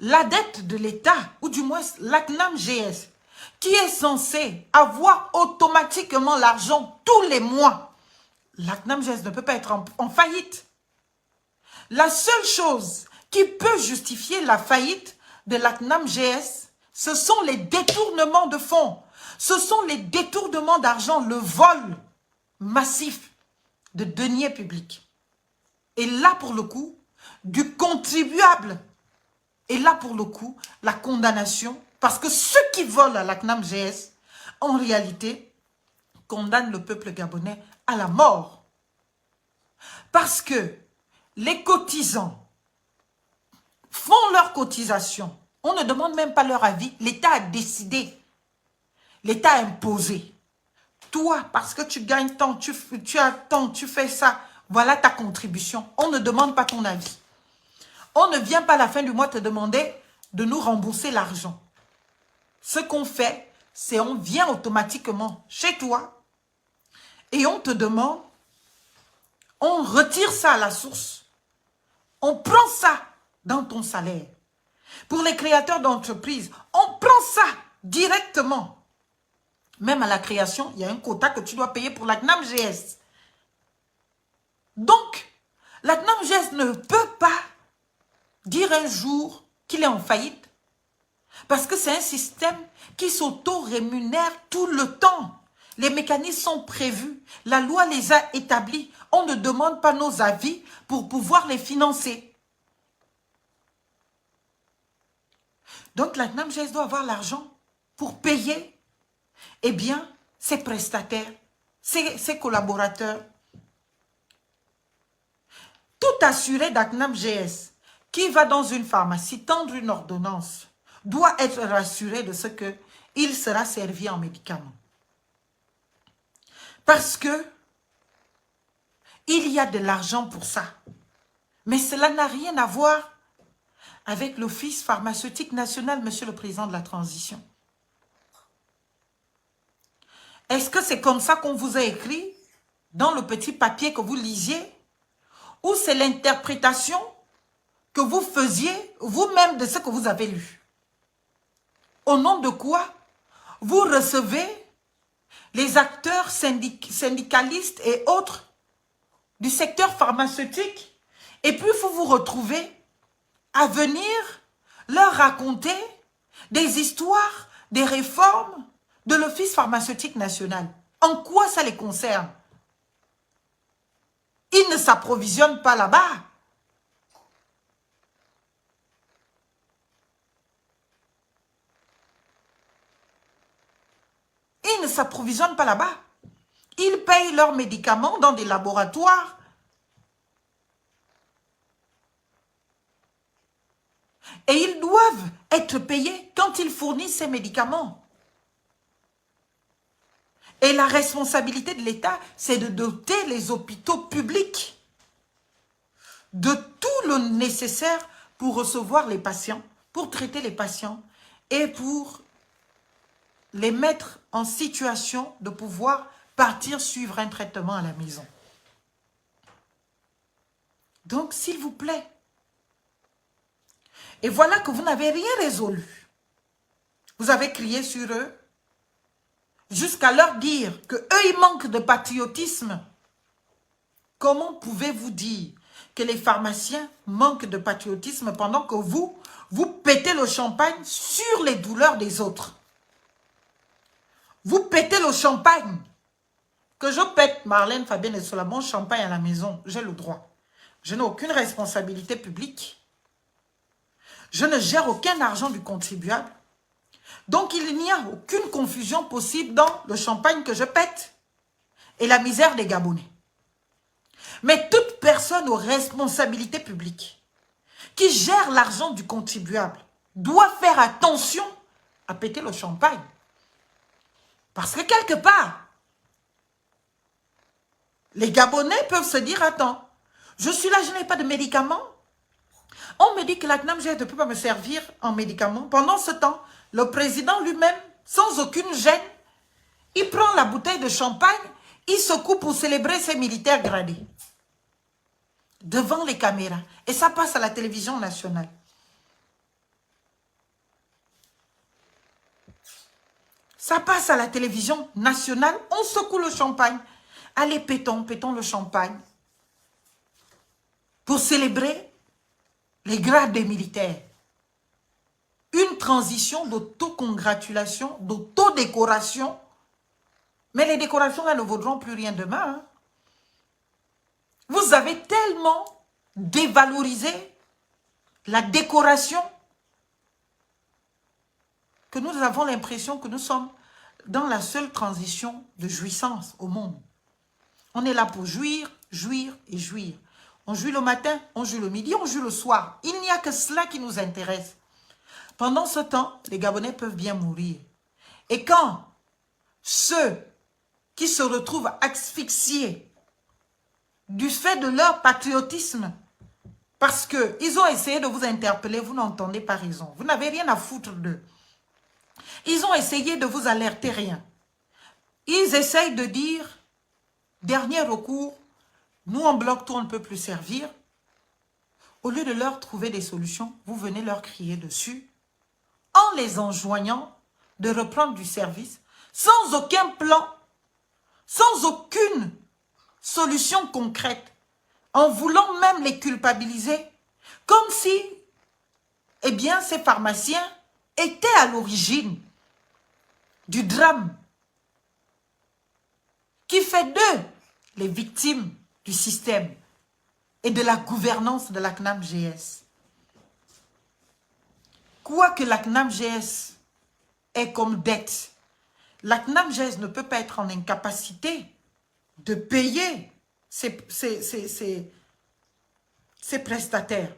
la dette de l'État, ou du moins la CNAM-GS, qui est censée avoir automatiquement l'argent tous les mois, la CNAM-GS ne peut pas être en faillite. La seule chose qui peut justifier la faillite de la CNAM-GS, ce sont les détournements de fonds. Ce sont les détournements d'argent, le vol massif de deniers publics. Et là, pour le coup, du contribuable. Et là, pour le coup, la condamnation. Parce que ceux qui volent à la CNAM-GS, en réalité, condamnent le peuple gabonais à la mort. Parce que les cotisants font leurs cotisations. On ne demande même pas leur avis. L'État a décidé. L'État a imposé. Toi, parce que tu gagnes tant, tu as tant, tu fais ça. Voilà ta contribution. On ne demande pas ton avis. On ne vient pas à la fin du mois te demander de nous rembourser l'argent. Ce qu'on fait, c'est on vient automatiquement chez toi et on te demande, on retire ça à la source. On prend ça dans ton salaire. Pour les créateurs d'entreprises, on prend ça directement. Même à la création, il y a un quota que tu dois payer pour la CNAM-GS. Donc, la CNAM-GS ne peut pas dire un jour qu'il est en faillite. Parce que c'est un système qui s'auto-rémunère tout le temps. Les mécanismes sont prévus. La loi les a établis. On ne demande pas nos avis pour pouvoir les financer. Donc la CNAM-GS doit avoir l'argent pour payer, eh bien, ses prestataires, ses collaborateurs. Tout assuré d'ACNAM-GS qui va dans une pharmacie tendre une ordonnance doit être rassuré de ce qu'il sera servi en médicaments. Parce que il y a de l'argent pour ça. Mais cela n'a rien à voir avec l'Office pharmaceutique national, Monsieur le Président de la Transition. Est-ce que c'est comme ça qu'on vous a écrit dans le petit papier que vous lisiez? Ou c'est l'interprétation que vous faisiez vous-même de ce que vous avez lu? Au nom de quoi vous recevez les acteurs syndicalistes et autres du secteur pharmaceutique et puis vous vous retrouvez à venir leur raconter des histoires, des réformes de l'Office pharmaceutique national. En quoi ça les concerne? Ils ne s'approvisionnent pas là-bas. Ils ne s'approvisionnent pas là-bas. Ils payent leurs médicaments dans des laboratoires. Et ils doivent être payés quand ils fournissent ces médicaments. Et la responsabilité de l'État, c'est de doter les hôpitaux publics de tout le nécessaire pour recevoir les patients, pour traiter les patients et pour les mettre en situation de pouvoir partir suivre un traitement à la maison. Donc, s'il vous plaît, et voilà que vous n'avez rien résolu. Vous avez crié sur eux jusqu'à leur dire qu'eux, ils manquent de patriotisme. Comment pouvez-vous dire que les pharmaciens manquent de patriotisme pendant que vous pétez le champagne sur les douleurs des autres? Vous pétez le champagne. Que je pète Marlène, Fabienne et Sola, mon champagne à la maison, j'ai le droit. Je n'ai aucune responsabilité publique. Je ne gère aucun argent du contribuable. Donc, il n'y a aucune confusion possible dans le champagne que je pète et la misère des Gabonais. Mais toute personne aux responsabilités publiques qui gère l'argent du contribuable doit faire attention à péter le champagne. Parce que quelque part, les Gabonais peuvent se dire, attends, je suis là, je n'ai pas de médicaments. On me dit que la CNAM-GS ne peut pas me servir en médicaments. Pendant ce temps, le président lui-même, sans aucune gêne, il prend la bouteille de champagne, il se coupe pour célébrer ses militaires gradés. Devant les caméras. Et ça passe à la télévision nationale. Ça passe à la télévision nationale, on secoue le champagne. Allez, pétons le champagne. Pour célébrer les grades des militaires. Une transition d'autocongratulation, d'autodécoration. Mais les décorations là ne vaudront plus rien demain. Hein. Vous avez tellement dévalorisé la décoration que nous avons l'impression que nous sommes dans la seule transition de jouissance au monde. On est là pour jouir, jouir et jouir. On jouit le matin, on joue le midi, on joue le soir. Il n'y a que cela qui nous intéresse. Pendant ce temps, les Gabonais peuvent bien mourir. Et quand ceux qui se retrouvent asphyxiés du fait de leur patriotisme, parce qu'ils ont essayé de vous interpeller, vous n'entendez pas raison. Vous n'avez rien à foutre d'eux. Ils ont essayé de vous alerter, rien. Ils essayent de dire, dernier recours, nous en bloc, tout on ne peut plus servir. Au lieu de leur trouver des solutions, vous venez leur crier dessus en les enjoignant de reprendre du service sans aucun plan, sans aucune solution concrète, en voulant même les culpabiliser, comme si, eh bien, ces pharmaciens étaient à l'origine du drame qui fait d'eux les victimes du système et de la gouvernance de la CNAM-GS. Quoi que la CNAM-GS ait comme dette, la CNAM-GS ne peut pas être en incapacité de payer ses prestataires.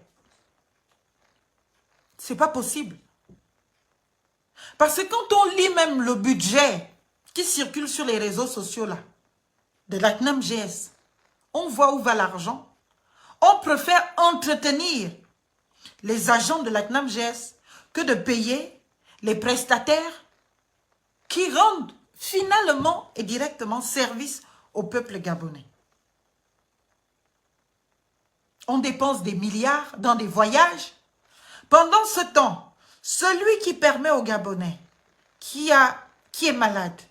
Ce n'est pas possible. Parce que quand on lit même le budget qui circule sur les réseaux sociaux là, de la CNAM-GS, on voit où va l'argent. On préfère entretenir les agents de la CNAM-GS que de payer les prestataires qui rendent finalement et directement service au peuple gabonais. On dépense des milliards dans des voyages. Pendant ce temps, celui qui permet aux Gabonais qui est malade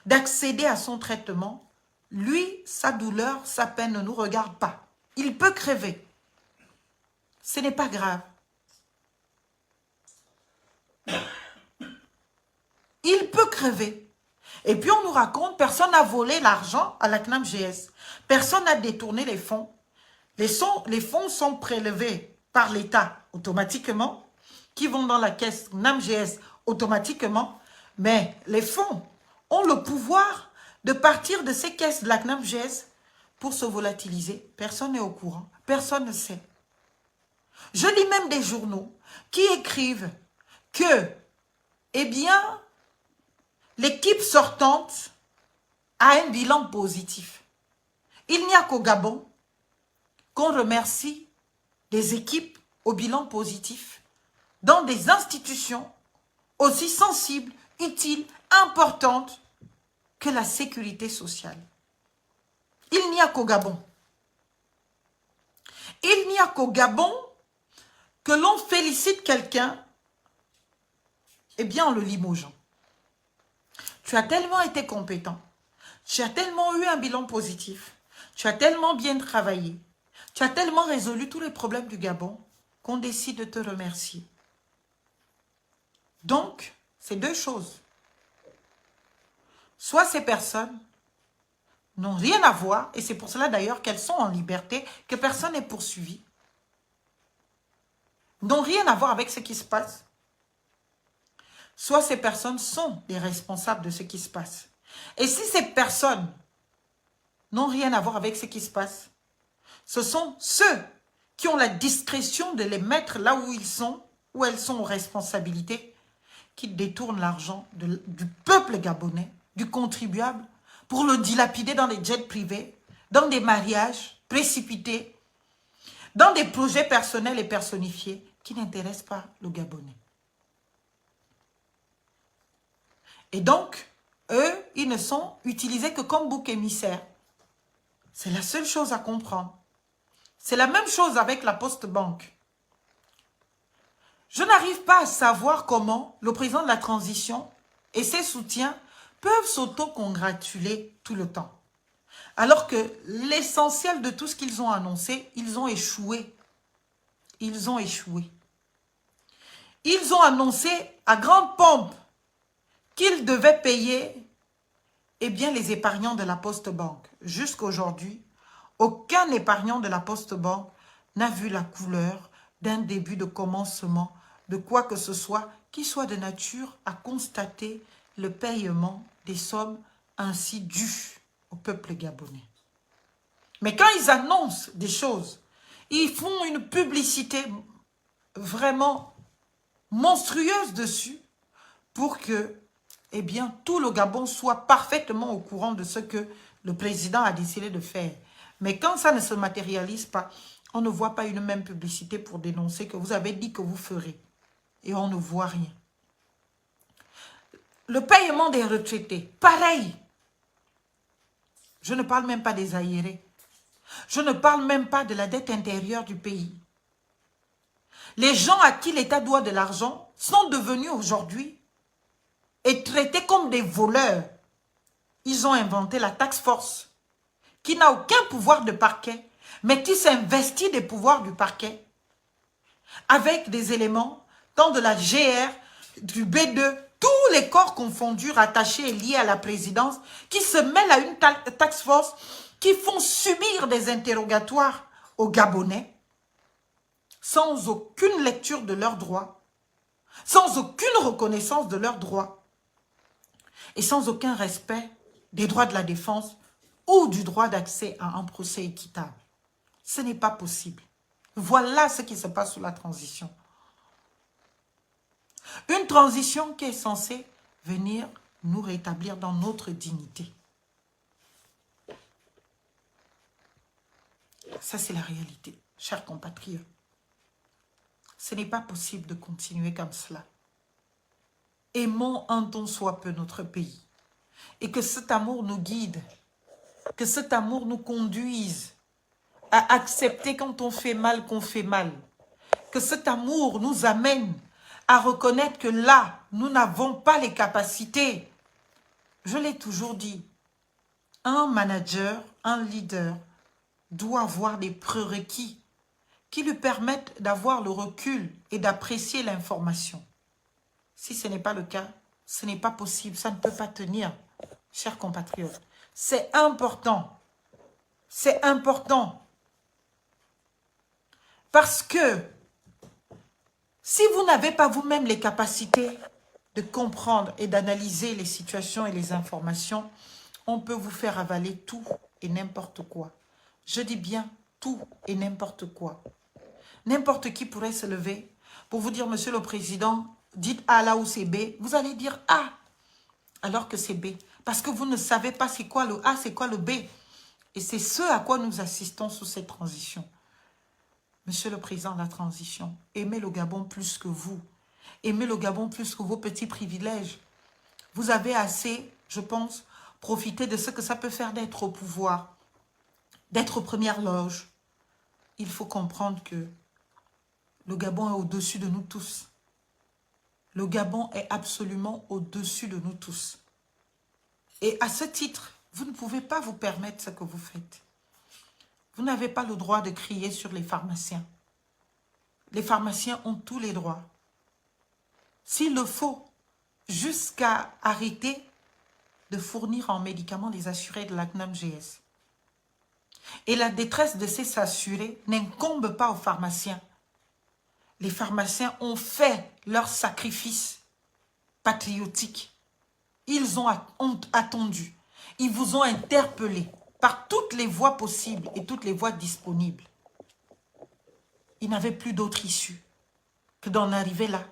d'accéder à son traitement, lui, sa douleur, sa peine ne nous regarde pas. Il peut crever. Ce n'est pas grave. Il peut crever. Et puis on nous raconte, personne n'a volé l'argent à la CNAM-GS. Personne n'a détourné les fonds. Les fonds sont prélevés par l'État automatiquement, qui vont dans la caisse CNAM-GS automatiquement. Mais les fonds ont le pouvoir de partir de ces caisses de la CNAM-GS pour se volatiliser. Personne n'est au courant. Personne ne sait. Je lis même des journaux qui écrivent que, eh bien, l'équipe sortante a un bilan positif. Il n'y a qu'au Gabon qu'on remercie des équipes au bilan positif dans des institutions aussi sensibles, utiles, importantes que la sécurité sociale. Il n'y a qu'au Gabon. Il n'y a qu'au Gabon que l'on félicite quelqu'un, eh bien, en le limogeant. Tu as tellement été compétent, tu as tellement eu un bilan positif, tu as tellement bien travaillé, tu as tellement résolu tous les problèmes du Gabon qu'on décide de te remercier. Donc, c'est deux choses. Soit ces personnes n'ont rien à voir, et c'est pour cela d'ailleurs qu'elles sont en liberté, que personne n'est poursuivi, n'ont rien à voir avec ce qui se passe. Soit ces personnes sont les responsables de ce qui se passe. Et si ces personnes n'ont rien à voir avec ce qui se passe, ce sont ceux qui ont la discrétion de les mettre là où ils sont, où elles sont aux responsabilités, qui détournent l'argent du peuple gabonais, du contribuable, pour le dilapider dans des jets privés, dans des mariages précipités, dans des projets personnels et personnifiés qui n'intéressent pas le Gabonais. Et donc, eux, ils ne sont utilisés que comme bouc émissaire. C'est la seule chose à comprendre. C'est la même chose avec la Poste Banque. Je n'arrive pas à savoir comment le président de la transition et ses soutiens peuvent s'auto-congratuler tout le temps. Alors que l'essentiel de tout ce qu'ils ont annoncé, ils ont échoué. Ils ont échoué. Ils ont annoncé à grande pompe qu'ils devaient payer les épargnants de la Poste Banque. Jusqu'à aujourd'hui, aucun épargnant de la Poste Banque n'a vu la couleur d'un début de commencement de quoi que ce soit qui soit de nature à constater le paiement des sommes ainsi dues au peuple gabonais. Mais quand ils annoncent des choses, ils font une publicité vraiment monstrueuse dessus pour que tout le Gabon soit parfaitement au courant de ce que le président a décidé de faire. Mais quand ça ne se matérialise pas, on ne voit pas une même publicité pour dénoncer que vous avez dit que vous ferez. Et on ne voit rien. Le paiement des retraités, pareil. Je ne parle même pas des aérés. Je ne parle même pas de la dette intérieure du pays. Les gens à qui l'État doit de l'argent sont devenus aujourd'hui et traités comme des voleurs. Ils ont inventé la task force qui n'a aucun pouvoir de parquet, mais qui s'investit des pouvoirs du parquet avec des éléments tant de la GR, du B2, tous les corps confondus, rattachés et liés à la présidence, qui se mêlent à une task force, qui font subir des interrogatoires aux Gabonais, sans aucune lecture de leurs droits, sans aucune reconnaissance de leurs droits, et sans aucun respect des droits de la défense ou du droit d'accès à un procès équitable. Ce n'est pas possible. Voilà ce qui se passe sous la transition. Une transition qui est censée venir nous rétablir dans notre dignité. Ça, c'est la réalité, chers compatriotes. Ce n'est pas possible de continuer comme cela. Aimons un tant soit peu notre pays. Et que cet amour nous guide. Que cet amour nous conduise à accepter quand on fait mal qu'on fait mal. Que cet amour nous amène à reconnaître que là, nous n'avons pas les capacités. Je l'ai toujours dit, un manager, un leader doit avoir des prérequis qui lui permettent d'avoir le recul et d'apprécier l'information. Si ce n'est pas le cas, ce n'est pas possible, ça ne peut pas tenir, chers compatriotes. C'est important. C'est important. Parce que si vous n'avez pas vous-même les capacités de comprendre et d'analyser les situations et les informations, on peut vous faire avaler tout et n'importe quoi. Je dis bien tout et n'importe quoi. N'importe qui pourrait se lever pour vous dire, Monsieur le Président, dites A là où c'est B. Vous allez dire A, alors que c'est B. Parce que vous ne savez pas c'est quoi le A, c'est quoi le B. Et c'est ce à quoi nous assistons sous cette transition. Monsieur le Président de la transition, aimez le Gabon plus que vous. Aimez le Gabon plus que vos petits privilèges. Vous avez assez, je pense, profité de ce que ça peut faire d'être au pouvoir, d'être aux premières loges. Il faut comprendre que le Gabon est au-dessus de nous tous. Le Gabon est absolument au-dessus de nous tous. Et à ce titre, vous ne pouvez pas vous permettre ce que vous faites. Vous n'avez pas le droit de crier sur les pharmaciens. Les pharmaciens ont tous les droits. S'il le faut, jusqu'à arrêter de fournir en médicaments les assurés de la CNAM-GS. Et la détresse de ces assurés n'incombe pas aux pharmaciens. Les pharmaciens ont fait leur sacrifice patriotique. Ils ont attendu. Ils vous ont interpellé par toutes les voies possibles et toutes les voies disponibles. Ils n'avaient plus d'autre issue que d'en arriver là.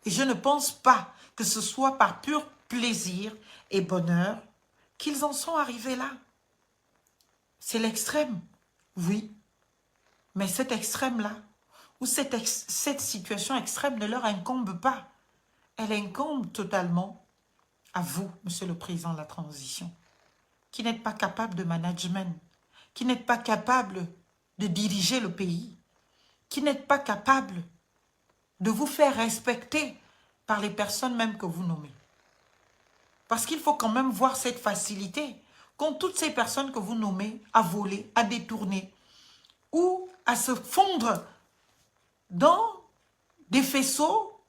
Et je ne pense pas que ce soit par pur plaisir et bonheur qu'ils en sont arrivés là. C'est l'extrême, oui. Mais cet extrême-là, ou cette situation extrême ne leur incombe pas. Elle incombe totalement à vous, Monsieur le Président de la Transition, qui n'êtes pas capable de management, qui n'êtes pas capable de diriger le pays, qui n'êtes pas capable de vous faire respecter par les personnes même que vous nommez. Parce qu'il faut quand même voir cette facilité qu'ont toutes ces personnes que vous nommez à voler, à détourner ou à se fondre dans des faisceaux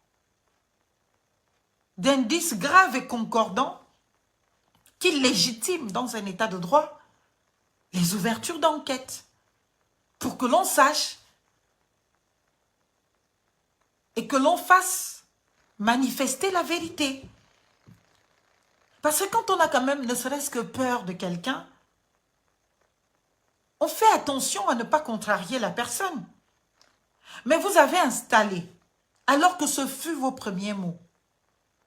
d'indices graves et concordants qui légitiment dans un état de droit les ouvertures d'enquête pour que l'on sache et que l'on fasse manifester la vérité. Parce que quand on a quand même ne serait-ce que peur de quelqu'un, on fait attention à ne pas contrarier la personne. Mais vous avez installé, alors que ce fut vos premiers mots,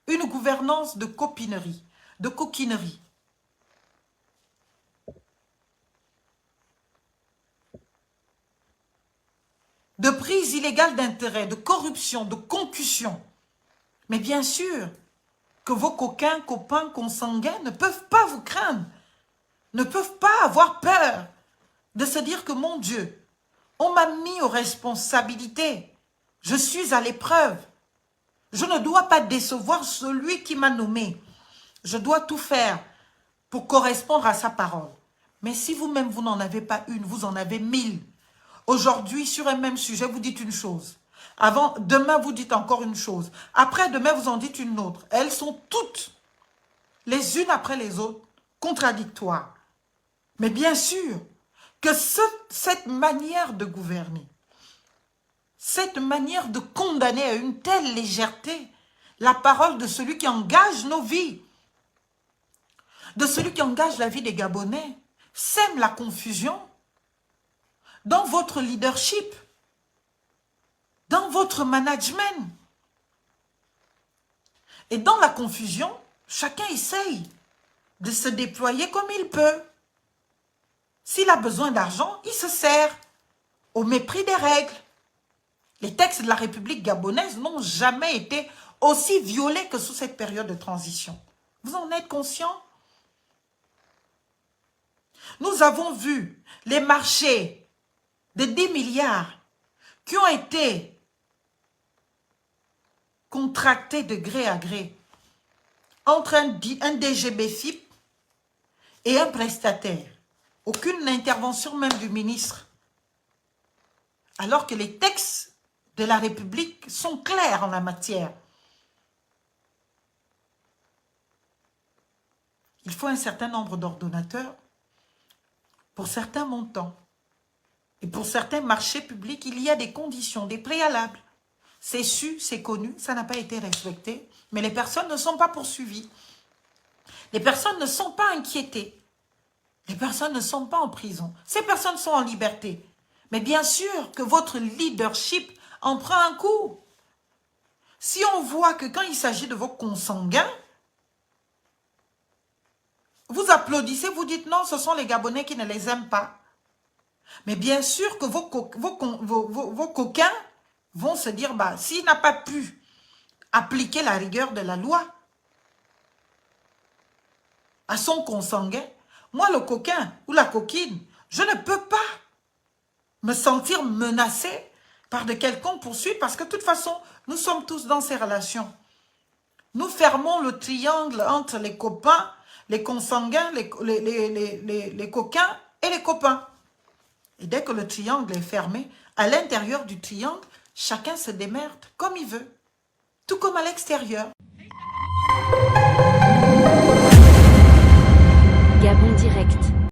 une gouvernance de copinerie, de coquinerie. De prise illégale d'intérêt, de corruption, de concussion. Mais bien sûr que vos coquins, copains, consanguins ne peuvent pas vous craindre, ne peuvent pas avoir peur de se dire que mon Dieu, on m'a mis aux responsabilités, je suis à l'épreuve, je ne dois pas décevoir celui qui m'a nommé, je dois tout faire pour correspondre à sa parole. Mais si vous-même vous n'en avez pas une, vous en avez 1000. Aujourd'hui, sur un même sujet, vous dites une chose. Demain, vous dites encore une chose. Après, demain, vous en dites une autre. Elles sont toutes, les unes après les autres, contradictoires. Mais bien sûr que cette manière de gouverner, cette manière de condamner à une telle légèreté la parole de celui qui engage nos vies, de celui qui engage la vie des Gabonais, sème la confusion dans votre leadership, dans votre management. Et dans la confusion, chacun essaye de se déployer comme il peut. S'il a besoin d'argent, il se sert, au mépris des règles. Les textes de la République gabonaise n'ont jamais été aussi violés que sous cette période de transition. Vous en êtes conscients? Nous avons vu les marchés de 10 milliards qui ont été contractés de gré à gré entre un DGBFIP et un prestataire. Aucune intervention même du ministre. Alors que les textes de la République sont clairs en la matière. Il faut un certain nombre d'ordonnateurs pour certains montants. Et pour certains marchés publics, il y a des conditions, des préalables. C'est su, c'est connu, ça n'a pas été respecté, mais les personnes ne sont pas poursuivies. Les personnes ne sont pas inquiétées. Les personnes ne sont pas en prison. Ces personnes sont en liberté. Mais bien sûr que votre leadership en prend un coup. Si on voit que quand il s'agit de vos consanguins, vous applaudissez, vous dites non, ce sont les Gabonais qui ne les aiment pas. Mais bien sûr que vos coquins vont se dire, bah, s'il n'a pas pu appliquer la rigueur de la loi à son consanguin, moi, le coquin ou la coquine, je ne peux pas me sentir menacé par de quelconques poursuites parce que de toute façon, nous sommes tous dans ces relations. Nous fermons le triangle entre les copains, les consanguins, les coquins et les copains. Et dès que le triangle est fermé, à l'intérieur du triangle, chacun se démerde comme il veut, tout comme à l'extérieur.